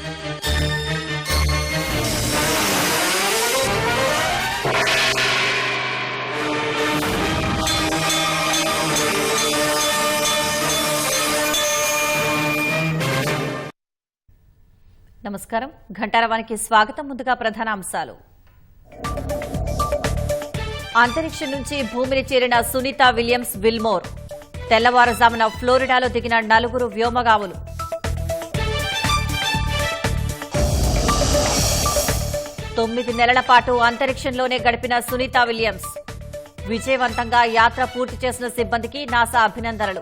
నమస్కారం. ఘంటారవానికి స్వాగతం. ముందుగా ప్రధాన అంశాలు. అంతరిక్షం నుంచి భూమిని చేరిన సునీత విలియమ్స్ విల్మోర్. తెల్లవారుజామున ఫ్లోరిడాలో దిగిన 4 వ్యోమగాములు. తొమ్మిది నెలల పాటు అంతరిక్షంలోనే గడిపిన సునీత విలియమ్స్. విజయవంతంగా యాత్ర పూర్తి చేసిన సిబ్బందికి నాసా అభినందనలు.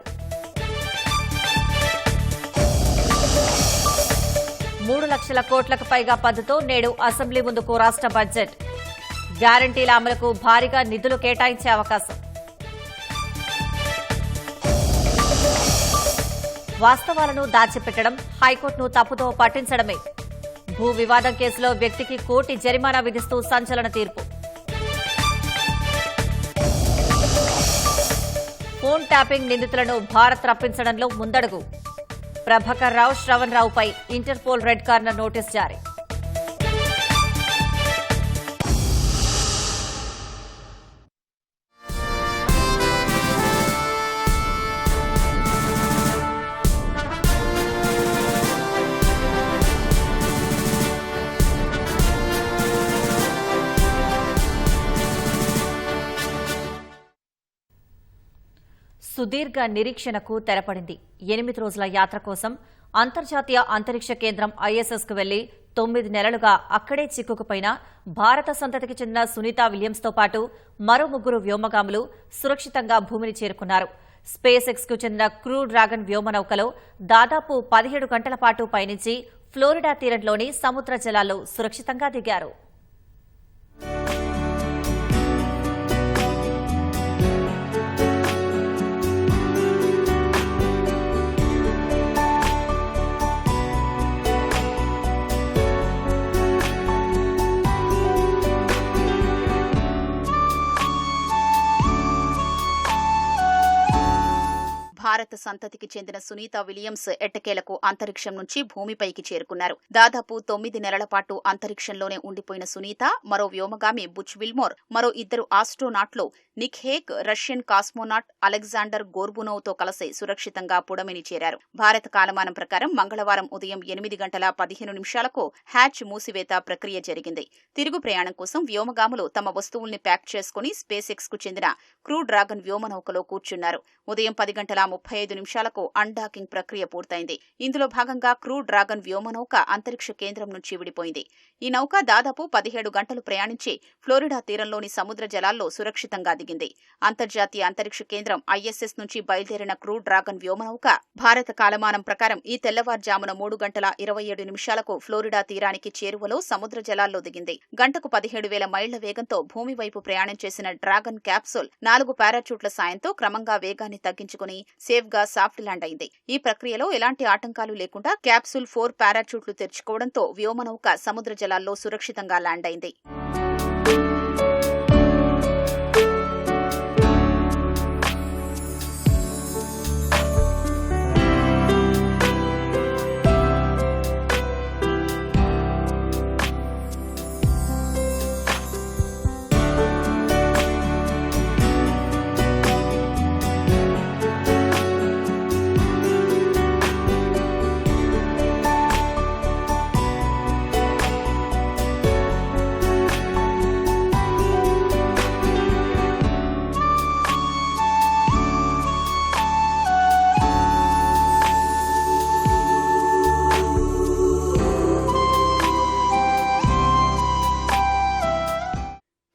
3 లక్షల కోట్లకు పైగా పద్దుతో నేడు అసెంబ్లీ ముందుకు రాష్ట్ర బడ్జెట్. గ్యారంటీల అమలుకు భారీగా నిధులు కేటాయించే అవకాశం. వాస్తవాలను దాచిపెట్టడం, హైకోర్టును తప్పుతో పట్టించడమే. భూ వివాదం కేసులో వ్యక్తికి కోటి జరిమానా విధిస్తూ సంచలన తీర్పు. ఫోన్ ట్యాపింగ్ నిందితులను భారత్ రప్పించడంలో ముందడుగు. ప్రభాకర్ రావు, శ్రవణ్ రావుపై ఇంటర్పోల్ రెడ్ కార్నర్ నోటీస్ జారీ. సుదీర్ఘ నిరీక్షణకు తెరపడింది. 8 రోజుల యాత్ర కోసం అంతర్జాతీయ అంతరిక్ష కేంద్రం ISS కు వెళ్లి 9 నెలలుగా అక్కడే చిక్కుకుపోయిన భారత సంతతికి చెందిన సునీత విలియమ్స్ తో పాటు మరో 3 వ్యోమగాములు సురక్షితంగా భూమిని చేరుకున్నారు. స్పేస్ ఎక్స్ కు చెందిన క్రూ డ్రాగన్ వ్యోమనౌకలో దాదాపు 17 గంటల పాటు పయనించి ఫ్లోరిడా తీరంలోని సముద్ర జలాల్లో సురక్షితంగా దిగారు. భారత సంతతికి చెందిన సునీత విలియమ్స్ ఎట్టకేలకు అంతరిక్షం నుంచి భూమిపైకి చేరుకున్నారు. దాదాపు 9 నెలల పాటు అంతరిక్షంలోనే ఉండిపోయిన సునీత, మరో వ్యోమగామి బుచ్ విల్మోర్, మరో 2 ఆస్ట్రోనాట్లు Nick Hague, Russian cosmonaut Alexander Gorbunov తో కలిసి సురక్షితంగా పుడమిని చేరారు. భారత కాలమానం ప్రకారం మంగళవారం ఉదయం 8 గంటల 15 నిమిషాలకు హ్యాచ్ మూసివేత ప్రక్రియ జరిగింది. తిరుగు ప్రయాణం కోసం వ్యోమగాములు తమ వస్తువుల్ని ప్యాక్ చేసుకుని స్పేస్ ఎక్స్ కు చెందిన క్రూ డ్రాగన్ వ్యోమనౌకలో కూర్చున్నారు. ఉదయం 10 గంటల 35 నిమిషాలకు అన్డాకింగ్ ప్రక్రియ పూర్తయింది. ఇందులో భాగంగా క్రూ డ్రాగన్ వ్యోమనౌక అంతరిక్ష కేంద్రం నుంచి విడిపోయింది. ఈ నౌక దాదాపు 17 గంటలు ప్రయాణించి ఫ్లోరిడా తీరంలోని సముద్ర జలాల్లో సురక్షితంగా దిగింది. అంతర్జాతీయ అంతరిక్ష కేంద్రం ISS నుంచి బయలుదేరిన క్రూ డ్రాగన్ వ్యోమనౌక భారత కాలమానం ప్రకారం ఈ తెల్లవారుజామున 3 గంటల 27 నిమిషాలకు ఫ్లోరిడా తీరానికి చేరువలో సముద్ర జలాల్లో దిగింది. గంటకు 17,000 మైళ్ల వేగంతో భూమి వైపు ప్రయాణం చేసిన డ్రాగన్ క్యాప్సూల్ 4 పారాచూట్ల సాయంతో క్రమంగా వేగాన్ని తగ్గించుకుని సేఫ్ గా సాఫ్ట్ ల్యాండ్ అయింది. ఈ ప్రక్రియలో ఎలాంటి ఆటంకాలు లేకుండా క్యాప్సూల్ 4 పారాచూట్లు తెరుచుకోవడంతో వ్యోమనౌక సముద్ర జలాల్లో సురక్షితంగా ల్యాండ్ అయింది.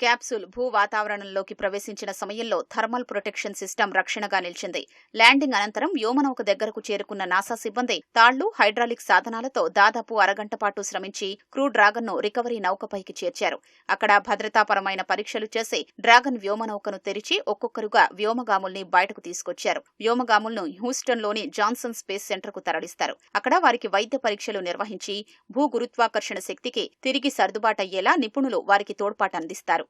క్యాప్సూల్ భూ వాతావరణంలోకి ప్రవేశించిన సమయంలో థర్మల్ ప్రొటెక్షన్ సిస్టమ్ రక్షణగా నిలిచింది. ల్యాండింగ్ అనంతరం వ్యోమనౌక దగ్గరకు చేరుకున్న నాసా సిబ్బంది తాళ్లు, హైడ్రాలిక్ సాధనాలతో దాదాపు అరగంట పాటు శ్రమించి క్రూ డ్రాగన్ ను రికవరీ నౌకపైకి చేర్చారు. అక్కడ భద్రతాపరమైన పరీక్షలు చేసి డ్రాగన్ వ్యోమనౌకను తెరిచి ఒక్కొక్కరుగా వ్యోమగాముల్ని బయటకు తీసుకొచ్చారు. వ్యోమగాములను హ్యూస్టన్లోని జాన్సన్ స్పేస్ సెంటర్ కు తరలిస్తారు. అక్కడ వారికి వైద్య పరీక్షలు నిర్వహించి భూ గురుత్వాకర్షణ శక్తికి తిరిగి సర్దుబాటయ్యేలా నిపుణులు వారికి తోడ్పాటు అందిస్తారు.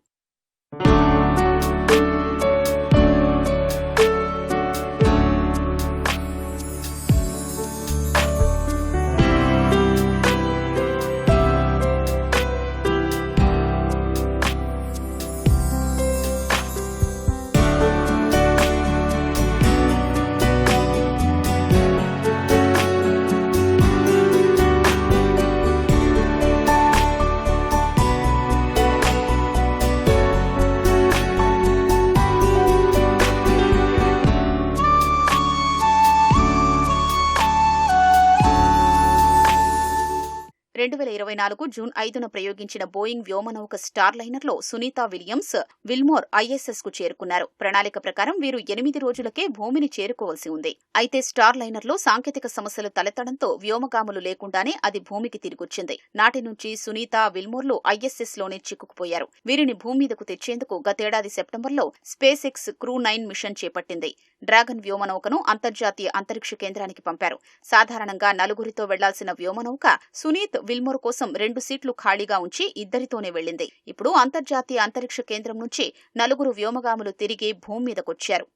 2024 జూన్ 5న ప్రయోగించిన బోయింగ్ వ్యోమనౌక స్టార్ లైనర్లో సునీత విలియమ్స్, విల్మోర్ ఐఎస్ఎస్ కు చేరుకున్నారు. ప్రణాళిక ప్రకారం వీరు 8 రోజులకే భూమిని చేరుకోవాల్సి ఉంది. అయితే స్టార్ లైనర్లో సాంకేతిక సమస్యలు తలెత్తడంతో వ్యోమగాములు లేకుండానే అది భూమికి తిరిగొచ్చింది. నాటి నుంచి సునీత, విల్మోర్లు ఐఎస్ఎస్ లోనే చిక్కుకుపోయారు. వీరిని భూమి మీదకు తెచ్చేందుకు గతేడాది సెప్టెంబర్లో స్పేస్ ఎక్స్ క్రూ 9 మిషన్ చేపట్టింది. డ్రాగన్ వ్యోమనౌకను అంతర్జాతీయ అంతరిక్ష కేంద్రానికి పంపారు. సాధారణంగా 4 వెళ్లాల్సిన వ్యోమనౌక సునీత్, విల్మోర్ కోసం 2 సీట్లు ఖాళీగా ఉంచి ఇద్దరితోనే వెళ్లింది. ఇప్పుడు అంతర్జాతీయ అంతరిక్ష కేంద్రం నుంచి 4 వ్యోమగాములు తిరిగి భూమి మీదకొచ్చారు.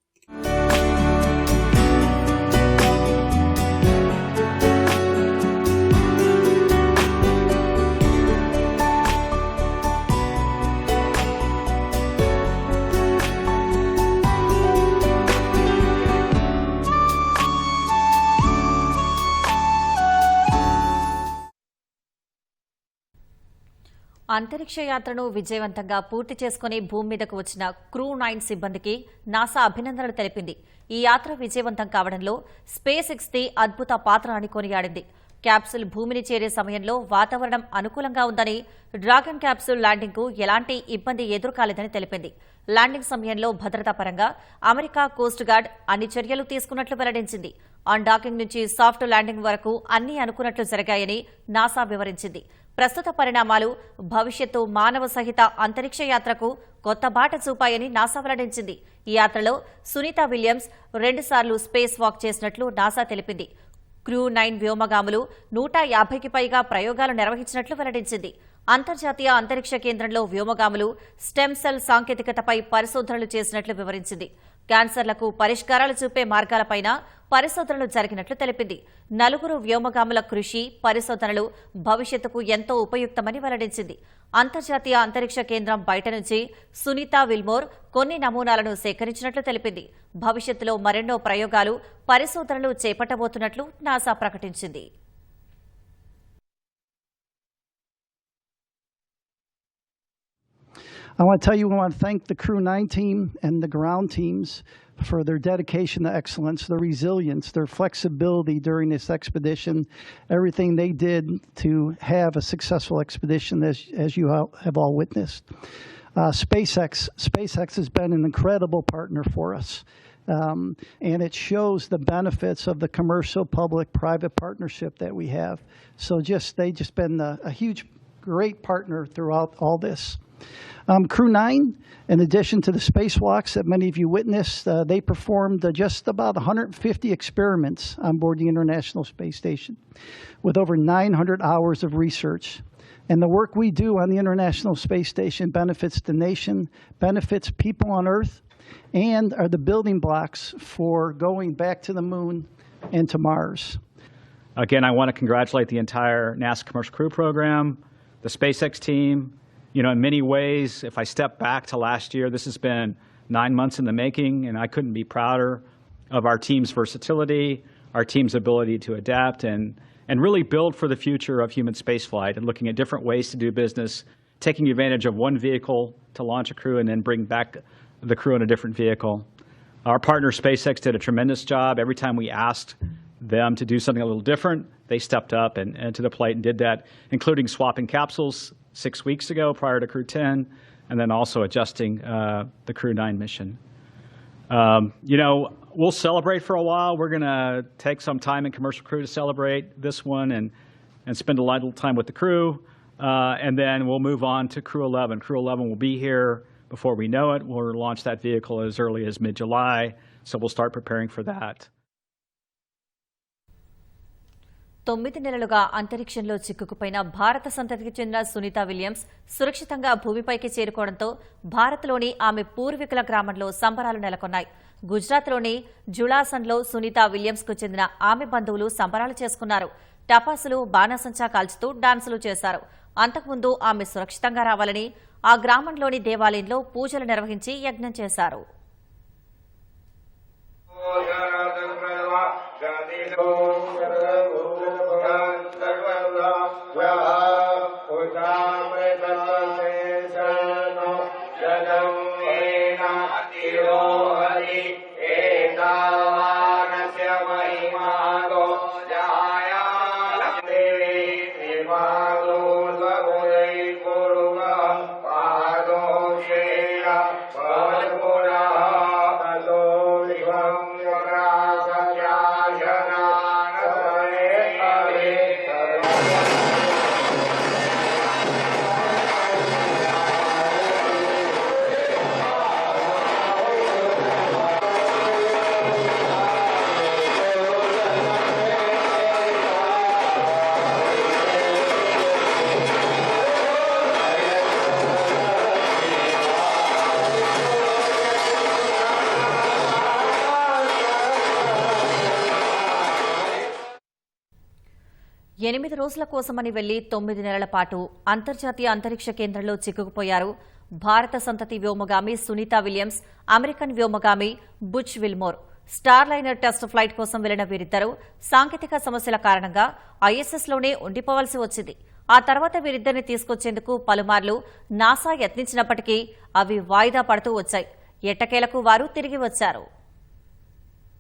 అంతరిక్ష యాత్రను విజయవంతంగా పూర్తి చేసుకుని భూమి మీదకు వచ్చిన క్రూ 9 సిబ్బందికి నాసా అభినందనలు తెలిపింది. ఈ యాత్ర విజయవంతం కావడంలో స్పేస్ ఎక్స్ది అద్భుత పాత్ర అని కొనియాడింది. క్యాప్సూల్ భూమిని చేరే సమయంలో వాతావరణం అనుకూలంగా ఉందని, డ్రాగన్ క్యాప్సూల్ ల్యాండింగ్కు ఎలాంటి ఇబ్బంది ఎదురుకాలేదని తెలిపింది. ల్యాండింగ్ సమయంలో భద్రతా పరంగా అమెరికా కోస్ట్ గార్డ్ అన్ని చర్యలు తీసుకున్నట్లు వెల్లడించింది. అన్డాకింగ్ నుంచి సాఫ్ట్ ల్యాండింగ్ వరకు అన్నీ అనుకున్నట్లు జరిగాయని నాసా వివరించింది. ప్రస్తుత పరిణామాలు భవిష్యత్తు మానవ సహిత అంతరిక్ష యాత్రకు కొత్త బాట చూపాయని నాసా వెల్లడించింది. ఈ యాత్రలో సునీత విలియమ్స్ 2 సార్లు స్పేస్ వాక్ చేసినట్లు నాసా తెలిపింది. క్రూ 9 వ్యోమగాములు 150కి పైగా ప్రయోగాలు నిర్వహించినట్లు వెల్లడించింది. అంతర్జాతీయ అంతరిక్ష కేంద్రంలో వ్యోమగాములు స్టెమ్ సెల్ సాంకేతికతపై పరిశోధనలు చేసినట్లు వివరించింది. క్యాన్సర్లకు పరిష్కారాలు చూపే మార్గాలపైన పరిశోధనలు జరిగినట్లు తెలిపింది. 4 వ్యోమగాముల కృషి, పరిశోధనలు భవిష్యత్తుకు ఎంతో ఉపయుక్తమని వెల్లడించింది. అంతర్జాతీయ అంతరిక్ష కేంద్రం బయట నుంచి సునీత, విల్మోర్ కొన్ని నమూనాలను సేకరించినట్లు తెలిపింది. భవిష్యత్తులో మరెన్నో ప్రయోగాలు, పరిశోధనలు చేపట్టబోతున్నట్లు నాసా ప్రకటించింది. I want to thank the Crew 9 team and the ground teams for their dedication to excellence, their resilience, their flexibility during this expedition, everything they did to have a successful expedition as you have all witnessed. SpaceX has been an incredible partner for us. And it shows the benefits of the commercial-public-private partnership that we have. So they just been a huge, great partner throughout all this. Crew 9, in addition to the spacewalks that many of you witnessed, they performed just about 150 experiments on board the International Space Station with over 900 hours of research. And the work we do on the International Space Station benefits the nation, benefits people on Earth, and are the building blocks for going back to the moon and to Mars. Again, I want to congratulate the entire NASA Commercial Crew Program, the SpaceX team. You know, in many ways, if I step back to last year, this has been 9 months in the making, and I couldn't be prouder of our team's versatility, our team's ability to adapt and really build for the future of human spaceflight and looking at different ways to do business, taking advantage of one vehicle to launch a crew and then bring back the crew in a different vehicle. Our partner SpaceX did a tremendous job. Every time we asked them to do something a little different, they stepped up and to the plate and did that, including swapping capsules 6 weeks ago prior to Crew 10, and then also adjusting the Crew 9 mission. You know, we'll celebrate for a while. We're going to take some time in Commercial Crew to celebrate this one and spend a little time with the crew, and then we'll move on to Crew 11. Crew 11 will be here before we know it. We'll launch that vehicle as early as mid-July, so we'll start preparing for that. 9 నెలలుగా అంతరిక్షంలో చిక్కుకుపోయిన భారత సంతతికి చెందిన Sunitha Williams సురక్షితంగా భూమిపైకి చేరుకోవడంతో భారత్లోని ఆమె పూర్వీకుల గ్రామంలో సంబరాలు నెలకొన్నాయి. గుజరాత్లోని జులాసన్లో సునీత విలియమ్స్కు చెందిన ఆమె బంధువులు సంబరాలు చేసుకున్నారు. టపాసులు, బాణాసంచా కాల్చుతూ డాన్సులు చేశారు. అంతకుముందు ఆమె సురక్షితంగా రావాలని ఆ గ్రామంలోని దేవాలయంలో పూజలు నిర్వహించి యజ్ఞం చేశారు. 8 రోజుల కోసమని వెళ్లి 9 నెలల పాటు అంతర్జాతీయ అంతరిక్ష కేంద్రంలో చిక్కుకుపోయారు భారత సంతతి వ్యోమగామి సునీతా విలియమ్స్, అమెరికన్ వ్యోమగామి Butch Wilmore. Starliner test flight కోసం వెళ్లిన వీరిద్దరూ సాంకేతిక సమస్యల కారణంగా ఐఎస్ఎస్లోనే ఉండిపోవాల్సి వచ్చింది. ఆ తర్వాత వీరిద్దరిని తీసుకొచ్చేందుకు పలుమార్లు నాసా యత్నించినప్పటికీ అవి వాయిదా పడుతూ వచ్చాయి. ఎట్టకేలకు వారు తిరిగి వచ్చారు.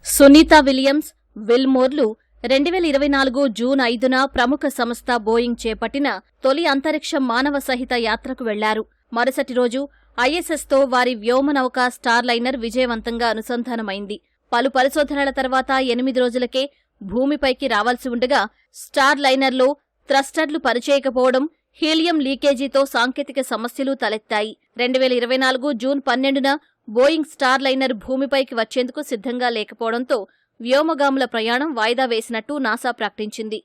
సునీతా విలియమ్స్, విల్మోర్లు 2024 జూన్ 5న ప్రముఖ సంస్థ బోయింగ్ చేపట్టిన తొలి అంతరిక్ష మానవ సహిత యాత్రకు వెళ్లారు. మరుసటి రోజు ఐఎస్ఎస్తో వారి వ్యోమనౌక స్టార్ లైనర్ విజయవంతంగా అనుసంధానమైంది. పలు పరిశోధనల తర్వాత 8 రోజులకే భూమిపైకి రావాల్సి ఉండగా స్టార్ లైనర్లో థ్రస్టర్లు పనిచేయకపోవడం, హీలియం లీకేజీతో సాంకేతిక సమస్యలు తలెత్తాయి. 2024 జూన్ 12న బోయింగ్ స్టార్ లైనర్ భూమిపైకి వచ్చేందుకు సిద్ధంగా లేకపోవడంతో వ్యోమగాముల ప్రయాణం వాయిదా వేసినట్టు నాసా ప్రకటించింది.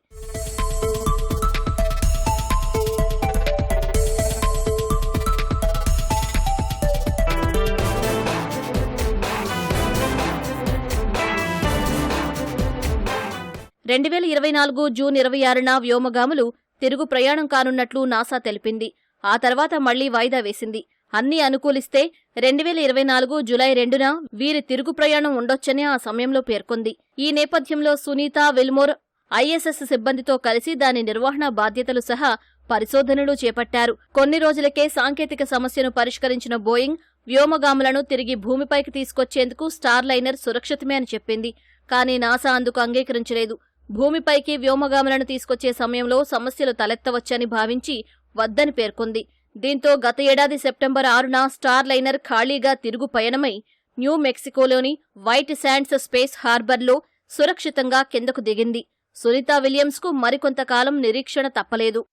జూన్ 26న వ్యోమగాములు తిరుగు ప్రయాణం కానున్నట్లు నాసా తెలిపింది. ఆ తర్వాత మళ్లీ వాయిదా వేసింది. అన్నీ అనుకూలిస్తే 2024 జులై 2న వీరి తిరుగు ప్రయాణం ఉండొచ్చని ఆ సమయంలో పేర్కొంది. ఈ నేపథ్యంలో సునీతా విల్మోర్ ఐఎస్ఎస్ సిబ్బందితో కలిసి దాని నిర్వహణ బాధ్యతలు సహా పరిశోధనలు చేపట్టారు. కొన్ని రోజులకే సాంకేతిక సమస్యను పరిష్కరించిన బోయింగ్ వ్యోమగాములను తిరిగి భూమిపైకి తీసుకొచ్చేందుకు స్టార్ లైనర్ సురక్షితమే అని చెప్పింది. కానీ నాసా అందుకు అంగీకరించలేదు. భూమిపైకి వ్యోమగాములను తీసుకొచ్చే సమయంలో సమస్యలు తలెత్తవచ్చని భావించి వద్దని పేర్కొంది. దీంతో గత ఏడాది సెప్టెంబర్ 6న స్టార్ లైనర్ ఖాళీగా తిరుగు పయనమై న్యూ మెక్సికోలోని వైట్ శాండ్స్ స్పేస్ హార్బర్లో సురక్షితంగా కిందకు దిగింది. సునీతా విలియమ్స్కు మరికొంతకాలం నిరీక్షణ తప్పలేదు.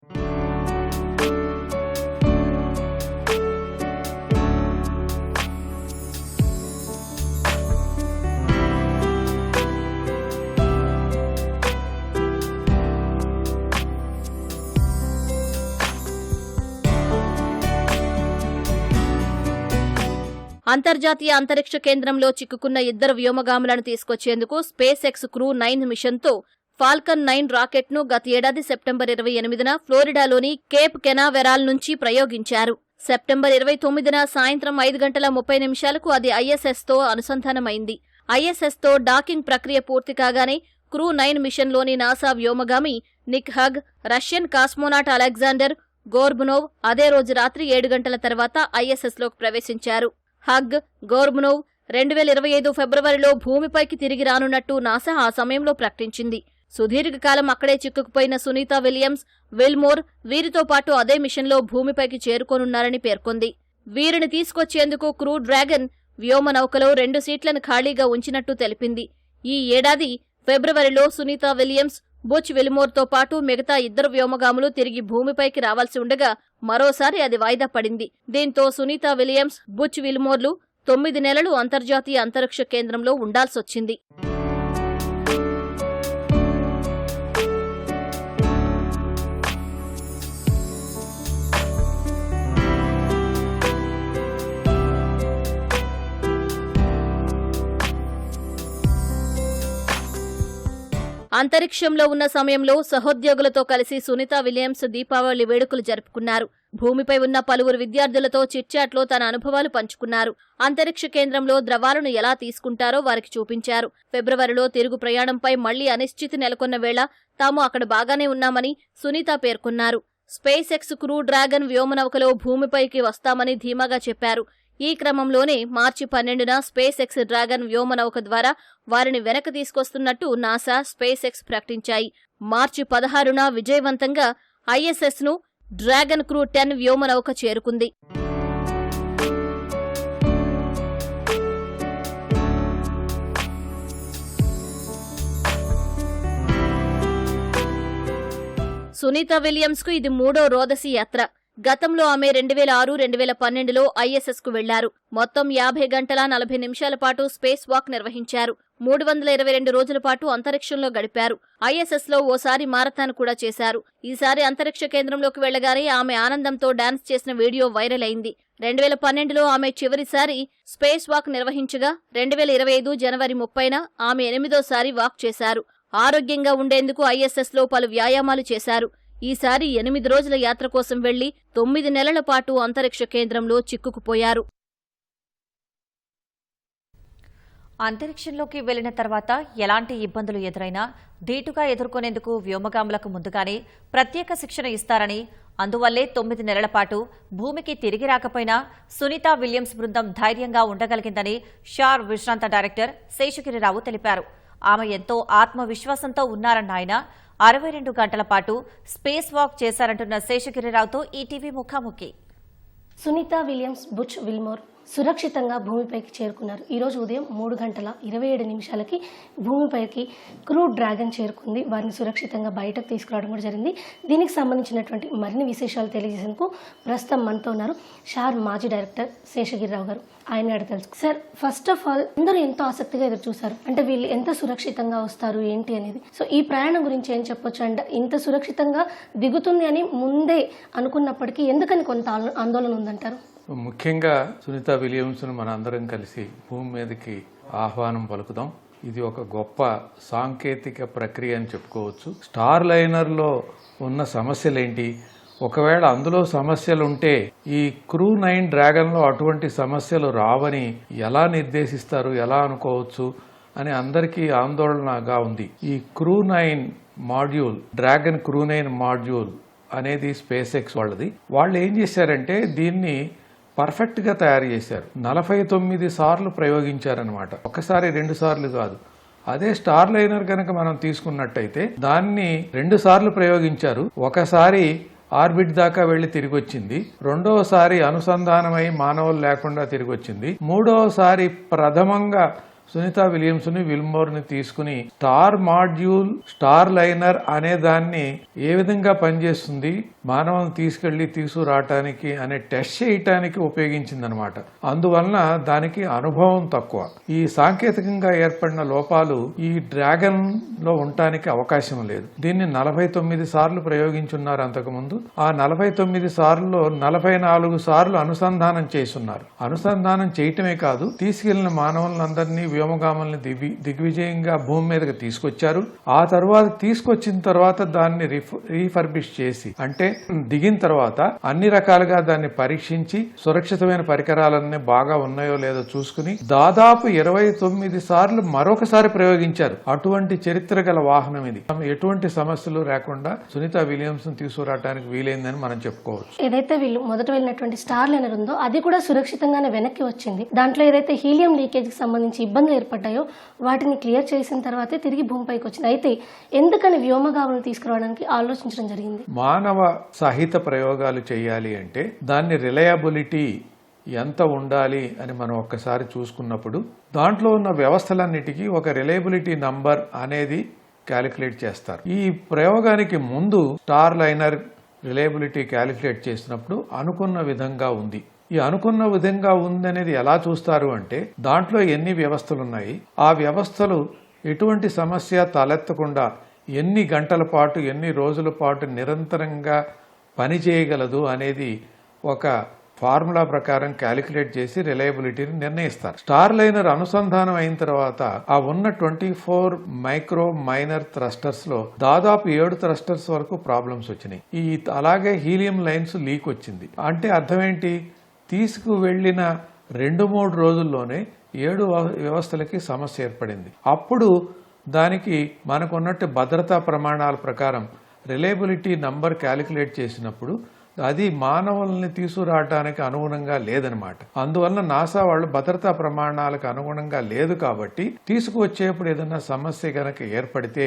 అంతర్జాతీయ అంతరిక్ష కేంద్రంలో చిక్కుకున్న 2 వ్యోమగాములను తీసుకొచ్చేందుకు స్పేస్ ఎక్స్ క్రూ 9 మిషన్తో ఫాల్కన్ 9 రాకెట్ను గత ఏడాది సెప్టెంబర్ 28న ఫ్లోరిడాలోని కేప్ కెనావెరాల్ నుంచి ప్రయోగించారు. సెప్టెంబర్ 29న సాయంత్రం 5:30 అది ఐఎస్ఎస్తో అనుసంధానమైంది. ఐఎస్ఎస్తో డాకింగ్ ప్రక్రియ పూర్తి కాగానే క్రూ 9 మిషన్లోని నాసా వ్యోమగామి Nick Hague, Russian cosmonaut Alexander Gorbunov అదే రోజు రాత్రి 7 గంటల తర్వాత ఐఎస్ఎస్లోకి ప్రవేశించారు. హగ్, గోర్బునోవ్ 2025 ఫిబ్రవరిలో భూమిపైకి తిరిగి రానున్నట్టు నాసా ఆ సమయంలో ప్రకటించింది. సుదీర్ఘకాలం అక్కడే చిక్కుకుపోయిన సునీతా విలియమ్స్, విల్మోర్ వీరితో పాటు అదే మిషన్లో భూమిపైకి చేరుకోనున్నారని పేర్కొంది. వీరిని తీసుకొచ్చేందుకు క్రూ డ్రాగన్ వ్యోమనౌకలో 2 సీట్లను ఖాళీగా ఉంచినట్టు తెలిపింది. ఈ ఏడాది ఫిబ్రవరిలో సునీతా విలియమ్స్, బుచ్ విల్మోర్తో పాటు మిగతా 2 వ్యోమగాములు తిరిగి భూమిపైకి రావాల్సి ఉండగా మరోసారి అది వాయిదా పడింది. దీంతో సునీతా విలియమ్స్, బుచ్ విల్మోర్లు 9 నెలలు అంతర్జాతీయ అంతరిక్ష కేంద్రంలో ఉండాల్సొచ్చింది. అంతరిక్షంలో ఉన్న సమయంలో సహోద్యోగులతో కలిసి సునీతా విలియమ్స్ దీపావళి వేడుకలు జరుపుకున్నారు. భూమిపై ఉన్న పలువురు విద్యార్థులతో చిట్చాట్లో తన అనుభవాలు పంచుకున్నారు. అంతరిక్ష కేంద్రంలో ద్రవాలను ఎలా తీసుకుంటారో వారికి చూపించారు. ఫిబ్రవరిలో తిరుగు ప్రయాణంపై మళ్లీ అనిశ్చితి నెలకొన్న వేళ తాము అక్కడ బాగానే ఉన్నామని సునీత పేర్కొన్నారు. స్పేస్ ఎక్స్ క్రూ డ్రాగన్ వ్యోమనౌకలో భూమిపైకి వస్తామని ధీమాగా చెప్పారు. ఈ క్రమంలోనే మార్చి 12న స్పేస్ ఎక్స్ డ్రాగన్ వ్యోమనౌక ద్వారా వారిని వెనక్కి తీసుకొస్తున్నట్టు నాసా, స్పేస్ ఎక్స్ ప్రకటించాయి. మార్చి 16న విజయవంతంగా ఐఎస్ఎస్ను డ్రాగన్ క్రూ 10 వ్యోమనౌక చేరుకుంది. సునీత విలియమ్స్కు ఇది 3వ రోదసీ యాత్ర. గతంలో ఆమె 2006, 2012లో ఐఎస్ఎస్కు వెళ్లారు. మొత్తం 50 గంటల 40 నిమిషాల పాటు స్పేస్ వాక్ నిర్వహించారు. 322 రోజుల పాటు అంతరిక్షంలో గడిపారు. ఐఎస్ఎస్లో ఓసారి మారథాన్ కూడా చేశారు. ఈసారి అంతరిక్ష కేంద్రంలోకి వెళ్లగానే ఆమె ఆనందంతో డాన్స్ చేసిన వీడియో వైరల్ అయింది. 2012లో ఆమె చివరిసారి స్పేస్ వాక్ నిర్వహించగా 2025 జనవరి 30న ఆమె 8వ వాక్ చేశారు. ఆరోగ్యంగా ఉండేందుకు ఐఎస్ఎస్లో పలు వ్యాయామాలు చేశారు. ఈసారి 8 రోజుల యాత్ర కోసం వెళ్లి 9 నెలల పాటు అంతరిక్ష కేంద్రంలో చిక్కుకుపోయారు. అంతరిక్షంలోకి వెళ్లిన తర్వాత ఎలాంటి ఇబ్బందులు ఎదురైనా ధీటుగా ఎదుర్కొనేందుకు వ్యోమగాములకు ముందుగానే ప్రత్యేక శిక్షణ ఇస్తారని, అందువల్లే 9 నెలల పాటు భూమికి తిరిగి రాకపోయినా సునీత విలియమ్స్ బృందం ధైర్యంగా ఉండగలిగిందని షార్ విశ్రాంత డైరెక్టర్ శేషగిరిరావు తెలిపారు. ఆమె ఎంతో ఆత్మవిశ్వాసంతో ఉన్నారన్న ఆయన 62 గంటల పాటు స్పేస్ వాక్ చేశారంటున్న శేషగిరిరావుతో ఈటీవీ ముఖాముఖి. సునీత విలియమ్స్, బుచ్ విల్మోర్ సురక్షితంగా భూమిపైకి చేరుకున్నారు. ఈరోజు ఉదయం 3 గంటల 27 నిమిషాలకి భూమిపైకి క్రూ డ్రాగన్ చేరుకుంది. వారిని సురక్షితంగా బయటకు తీసుకురావడం కూడా జరిగింది. దీనికి సంబంధించినటువంటి మరిన్ని విశేషాలు తెలియజేసేందుకు ప్రస్తుతం మనతో ఉన్నారు షార్ మాజీ డైరెక్టర్ శేషగిరిరావు గారు. ఆయన అడిగి తెలుసు. సార్, ఫస్ట్ ఆఫ్ ఆల్ అందరూ ఎంతో ఆసక్తిగా ఎదురు చూశారు, అంటే వీళ్ళు ఎంత సురక్షితంగా వస్తారు ఏంటి అనేది. సో ఈ ప్రయాణం గురించి ఏం చెప్పొచ్చు? అంటే ఇంత సురక్షితంగా దిగుతుంది అని ముందే అనుకున్నప్పటికీ ఎందుకని కొంత ఆందోళన ఉందంటారు? ముఖ్యంగా సునీత విలియమ్స్ను మన అందరం కలిసి భూమి మీదకి ఆహ్వానం పలుకుదాం. ఇది ఒక గొప్ప సాంకేతిక ప్రక్రియ అని చెప్పుకోవచ్చు. స్టార్ లైనర్లో ఉన్న సమస్యలేంటి, ఒకవేళ అందులో సమస్యలుంటే ఈ క్రూ 9 డ్రాగన్లో అటువంటి సమస్యలు రావని ఎలా నిర్దేశిస్తారు, ఎలా అనుకోవచ్చు అని అందరికీ ఆందోళనగా ఉంది. ఈ crew 9 module, dragon crew 9 module అనేది స్పేస్ ఎక్స్ వాళ్ళది. వాళ్ళు ఏం చేశారంటే దీన్ని పర్ఫెక్ట్ గా తయారు చేశారు. 49 సార్లు ప్రయోగించారనమాట. ఒకసారి 2 సార్లు కాదు. అదే స్టార్ లైనర్ కనుక మనం తీసుకున్నట్టయితే దాన్ని 2 సార్లు ప్రయోగించారు. ఒకసారి ఆర్బిట్ దాకా వెళ్లి తిరిగి వచ్చింది, రెండవసారి అనుసంధానమై మానవులు లేకుండా తిరిగి వచ్చింది, మూడవసారి ప్రథమంగా సునీత విలియమ్స్ ని విల్మోర్ ని తీసుకుని స్టార్ మాడ్యూల్, స్టార్ లైనర్ అనే దాన్ని ఏ విధంగా పనిచేస్తుంది, మానవుని తీసుకెళ్లి తీసుకురావటానికి అనే టెస్ట్ చేయటానికి ఉపయోగించిందనమాట. అందువలన దానికి అనుభవం తక్కువ. ఈ సాంకేతికంగా ఏర్పడిన లోపాలు ఈ డ్రాగన్ లో ఉండటానికి అవకాశం లేదు. దీన్ని 49 సార్లు ప్రయోగించున్నారు అంతకుముందు. ఆ 49 సార్లలో 44 సార్లు అనుసంధానం చేసున్నారు. అనుసంధానం చేయటమే కాదు, తీసుకెళ్లిన మానవులందరినీ, వ్యోమగాముల్ని దిగ్విజయంగా భూమి మీదకి తీసుకొచ్చారు. ఆ తర్వాత తీసుకొచ్చిన తర్వాత దాన్ని రీఫర్బిష్ చేసి, అంటే దిగిన తర్వాత అన్ని రకాలుగా దాన్ని పరీక్షించి సురక్షితమైన పరికరాలన్నీ బాగా ఉన్నాయో లేదో చూసుకుని దాదాపు 29 సార్లు మరొకసారి ప్రయోగించారు. అటువంటి చరిత్ర గల వాహనం ఇది. ఎటువంటి సమస్యలు లేకుండా సునీత విలియమ్స్ తీసుకురావడానికి వీలైందని మనం చెప్పుకోవచ్చు. ఏదైతే వీళ్ళు మొదట వెళ్ళినటువంటి స్టార్ లైనర్ ఉందో అది కూడా సురక్షితంగానే వెనక్కి వచ్చింది. దాంట్లో ఏదైతే హీలియం లీకేజ్ కి సంబంధించి ఇబ్బందులు ఏర్పడ్డాయో వాటిని క్లియర్ చేసిన తర్వాతే తిరిగి భూమిపైకి వచ్చింది. అయితే ఎందుకని వ్యోమగాములను తీసుకురావడానికి ఆలోచించడం జరిగింది? మానవ సహిత ప్రయోగాలు చేయాలి అంటే దాన్ని రిలయబిలిటీ ఎంత ఉండాలి అని మనం ఒక్కసారి చూసుకున్నప్పుడు దాంట్లో ఉన్న వ్యవస్థలన్నిటికీ ఒక రిలయబిలిటీ నంబర్ అనేది క్యాలిక్యులేట్ చేస్తారు. ఈ ప్రయోగానికి ముందు స్టార్ లైనర్ రిలయబిలిటీ క్యాలిక్యులేట్ చేసినప్పుడు అనుకున్న విధంగా ఉంది. ఈ అనుకున్న విధంగా ఉందనేది ఎలా చూస్తారు అంటే దాంట్లో ఎన్ని వ్యవస్థలు ఉన్నాయి, ఆ వ్యవస్థలు ఎటువంటి సమస్య తలెత్తకుండా ఎన్ని గంటల పాటు, ఎన్ని రోజుల పాటు నిరంతరంగా పని చేయగలదు అనేది ఒక ఫార్ములా ప్రకారం క్యాలిక్యులేట్ చేసి రిలయబిలిటీని నిర్ణయిస్తారు. స్టార్ లైనర్ అనుసంధానం అయిన తర్వాత ఆ ఉన్న 24 మైక్రో మైనర్ థ్రస్టర్స్ లో దాదాపు 7 థ్రస్టర్స్ వరకు ప్రాబ్లమ్స్ వచ్చినాయి. అలాగే హీలియం లైన్స్ లీక్ వచ్చింది. అంటే అర్థం ఏంటి, తీసుకువెళ్లిన 2-3 రోజుల్లోనే 7 వ్యవస్థలకి సమస్య ఏర్పడింది. అప్పుడు దానికి మనకున్నట్టు భద్రతా ప్రమాణాల ప్రకారం రిలయబిలిటీ నంబర్ క్యాలిక్యులేట్ చేసినప్పుడు అది మానవుల్ని తీసుకురావడానికి అనుగుణంగా లేదనమాట. అందువల్ల నాసా వాళ్ళు భద్రతా ప్రమాణాలకు అనుగుణంగా లేదు కాబట్టి తీసుకువచ్చేప్పుడు ఏదైనా సమస్య కనుక ఏర్పడితే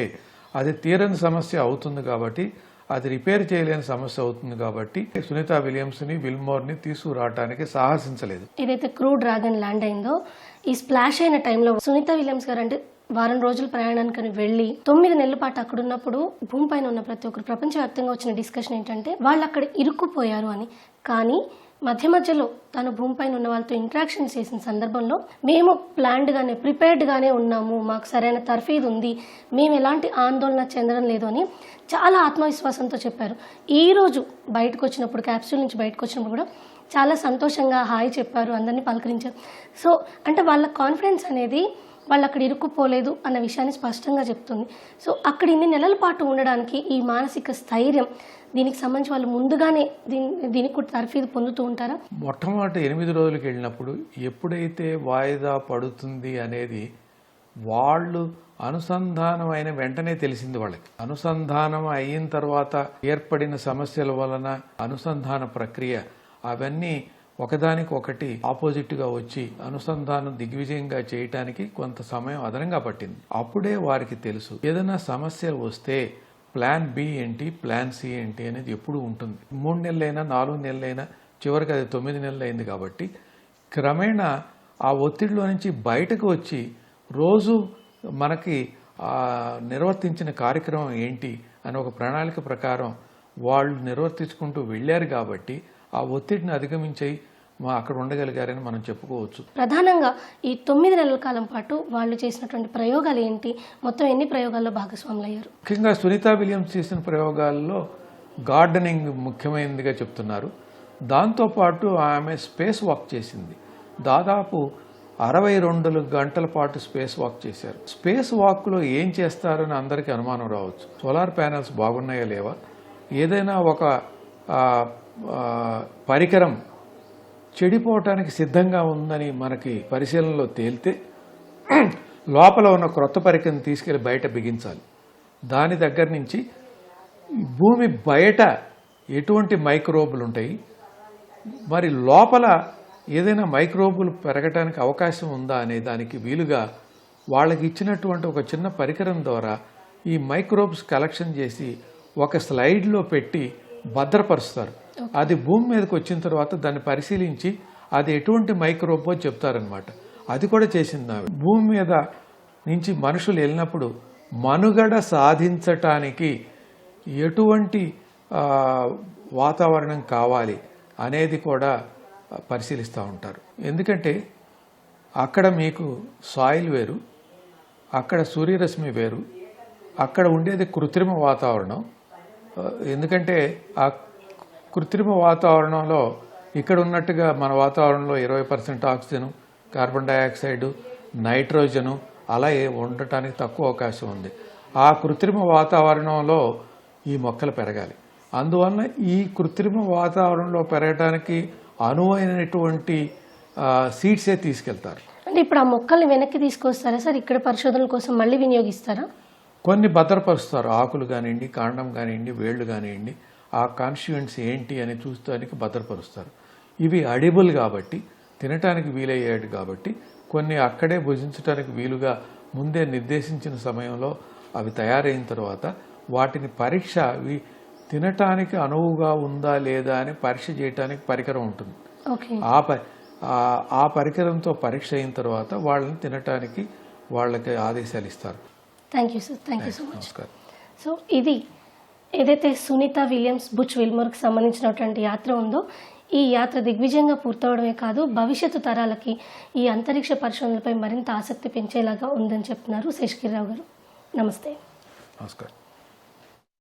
అది తీరని సమస్య అవుతుంది. కాబట్టి అది రిపేర్ చేయలేని సమస్య అవుతుంది కాబట్టి సునీత విలియమ్స్ని విల్మోర్ని తీసుకురావడానికి సాహసించలేదు. ఏదైతే క్రూ డ్రాగన్ ల్యాండ్ అయిందో ఈ స్ప్లాష్ అయిన టైంలో సునీత విలియమ్స్ గారు అంటే వారం రోజుల ప్రయాణానికి వెళ్ళి 9 నెలల పాటు అక్కడ ఉన్నప్పుడు భూమిపైన ఉన్న ప్రతి ఒక్కరు ప్రపంచవ్యాప్తంగా వచ్చిన డిస్కషన్ ఏంటంటే వాళ్ళు అక్కడ ఇరుక్కుపోయారు అని. కానీ మధ్య మధ్యలో తను భూమిపైన ఉన్న వాళ్ళతో ఇంటరాక్షన్ చేసిన సందర్భంలో మేము ప్లాన్డ్గానే ప్రిపేర్డ్గానే ఉన్నాము, మాకు సరైన తర్ఫీదు ఉంది, మేము ఎలాంటి ఆందోళన చెందడం లేదు అని చాలా ఆత్మవిశ్వాసంతో చెప్పారు. ఈరోజు బయటకు వచ్చినప్పుడు క్యాప్సూల్ నుంచి బయటకు వచ్చినప్పుడు కూడా చాలా సంతోషంగా హాయ్ చెప్పారు, అందరినీ పలకరించారు. సో అంటే వాళ్ళ కాన్ఫిడెన్స్ అనేది వాళ్ళు అక్కడ ఇరుక్కుపోలేదు అన్న విషయాన్ని స్పష్టంగా చెప్తుంది. సో అక్కడ ఇన్ని నెలల పాటు ఉండడానికి ఈ మానసిక స్థైర్యం, దీనికి సంబంధించి వాళ్ళు ముందుగానే దీనికి కూడా తర్ఫీదు పొందుతూ ఉంటారా? మొట్టమొదటి 8 రోజులకి వెళ్ళినప్పుడు ఎప్పుడైతే వాయిదా పడుతుంది అనేది వాళ్ళు అనుసంధానం అయిన వెంటనే తెలిసింది వాళ్ళకి. అనుసంధానం అయిన తర్వాత ఏర్పడిన సమస్యల వలన అనుసంధాన ప్రక్రియ అవన్నీ ఒకదానికి ఒకటి ఆపోజిట్గా వచ్చి అనుసంధానం దిగ్విజయంగా చేయటానికి కొంత సమయం అదనంగా పట్టింది. అప్పుడే వారికి తెలుసు ఏదైనా సమస్య వస్తే ప్లాన్ బి ఏంటి, ప్లాన్ సి ఏంటి అనేది ఎప్పుడు ఉంటుంది. 3 నెలలైనా 4 నెలలైనా చివరికి అది 9 నెలలు అయింది కాబట్టి క్రమేణా ఆ ఒత్తిడిలో నుంచి బయటకు వచ్చి రోజు మనకి నిర్వర్తించిన కార్యక్రమం ఏంటి అని ఒక ప్రణాళిక ప్రకారం వాళ్ళు నిర్వర్తించుకుంటూ వెళ్ళారు కాబట్టి ఆ ఒత్తిడిని అధిగమించి అక్కడ ఉండగలిగారని మనం చెప్పుకోవచ్చు. ప్రధానంగా ఈ 9 నెలల కాలం పాటు వాళ్ళు చేసినటువంటి ప్రయోగాలు ఏంటి, మొత్తం ఎన్ని ప్రయోగాల్లో భాగస్వాములు అయ్యారు? ముఖ్యంగా సునీత విలియమ్స్ చేసిన ప్రయోగాల్లో గార్డెనింగ్ ముఖ్యమైనదిగా చెప్తున్నారు. దాంతోపాటు ఆమె స్పేస్ వాక్ చేసింది. దాదాపు 62 గంటల పాటు స్పేస్ వాక్ చేశారు. స్పేస్ వాక్లో ఏం చేస్తారని అందరికీ అనుమానం రావచ్చు. సోలార్ ప్యానెల్స్ బాగున్నాయా లేవా, ఏదైనా ఒక పరికరం చెడిపోవటానికి సిద్ధంగా ఉందని మనకి పరిశీలనలో తేలితే లోపల ఉన్న క్రొత్త పరికరం తీసుకెళ్లి బయట బిగించాలి. దాని దగ్గర నుంచి భూమి బయట ఎటువంటి మైక్రోబులు ఉంటాయి, మరి లోపల ఏదైనా మైక్రోబులు పెరగటానికి అవకాశం ఉందా అనే దానికి వీలుగా వాళ్ళకి ఇచ్చినటువంటి ఒక చిన్న పరికరం ద్వారా ఈ మైక్రోబ్స్ కలెక్షన్ చేసి ఒక స్లైడ్లో పెట్టి భద్రపరుస్తారు. అది భూమి మీదకి వచ్చిన తర్వాత దాన్ని పరిశీలించి అది ఎటువంటి మైక్రోబో చెప్తారనమాట. అది కూడా చేసింది ఆమె. భూమి మీద నుంచి మనుషులు వెళ్ళినప్పుడు మనుగడ సాధించటానికి ఎటువంటి వాతావరణం కావాలి అనేది కూడా పరిశీలిస్తూ ఉంటారు. ఎందుకంటే అక్కడ మీకు సాయిల్ వేరు, అక్కడ సూర్యరశ్మి వేరు, అక్కడ ఉండేది కృత్రిమ వాతావరణం. ఎందుకంటే ఆ కృత్రిమ వాతావరణంలో ఇక్కడ ఉన్నట్టుగా మన వాతావరణంలో 20% ఆక్సిజను, కార్బన్ డైఆక్సైడ్, నైట్రోజను అలా ఉండటానికి తక్కువ అవకాశం ఉంది. ఆ కృత్రిమ వాతావరణంలో ఈ మొక్కలు పెరగాలి. అందువలన ఈ కృత్రిమ వాతావరణంలో పెరగడానికి అనువైనటువంటి సీడ్సే తీసుకెళ్తారు. అంటే ఇప్పుడు ఆ మొక్కల్ని వెనక్కి తీసుకొస్తారా సార్? ఇక్కడ పరిశోధనల కోసం మళ్ళీ వినియోగిస్తారా? కొన్ని భద్రపరుస్తారు. ఆకులు కానివ్వండి, కాండం కానివ్వండి, వేళ్లు కానివ్వండి, ఆ కాన్స్టిట్యూయెంట్స్ ఏంటి అని చూస్తానికి భద్రపరుస్తారు. ఇవి అడిబుల్ కాబట్టి, తినటానికి వీలయ్యాడు కాబట్టి కొన్ని అక్కడే భుజించడానికి వీలుగా ముందే నిర్దేశించిన సమయంలో అవి తయారైన తర్వాత వాటిని పరీక్ష తినటానికి అనువుగా ఉందా లేదా అని పరీక్ష చేయడానికి పరికరం ఉంటుంది. ఆ పరికరంతో పరీక్ష అయిన తర్వాత వాళ్ళని తినటానికి వాళ్ళకి ఆదేశాలు ఇస్తారు. Thank you sir, thank you so much. So ఇది ఏదైతే సునీత విలియమ్స్ బుచ్ విల్మోర్కి సంబంధించినటువంటి యాత్ర ఉందో, ఈ యాత్ర దిగ్విజయంగా పూర్తవడమే కాదు భవిష్యత్తు తరాలకి ఈ అంతరిక్ష పరిశోధనలపై మరింత ఆసక్తి పెంచేలాగా ఉందని చెప్తున్నారు శేషగిరిరావు గారు. నమస్తే. నమస్కారం.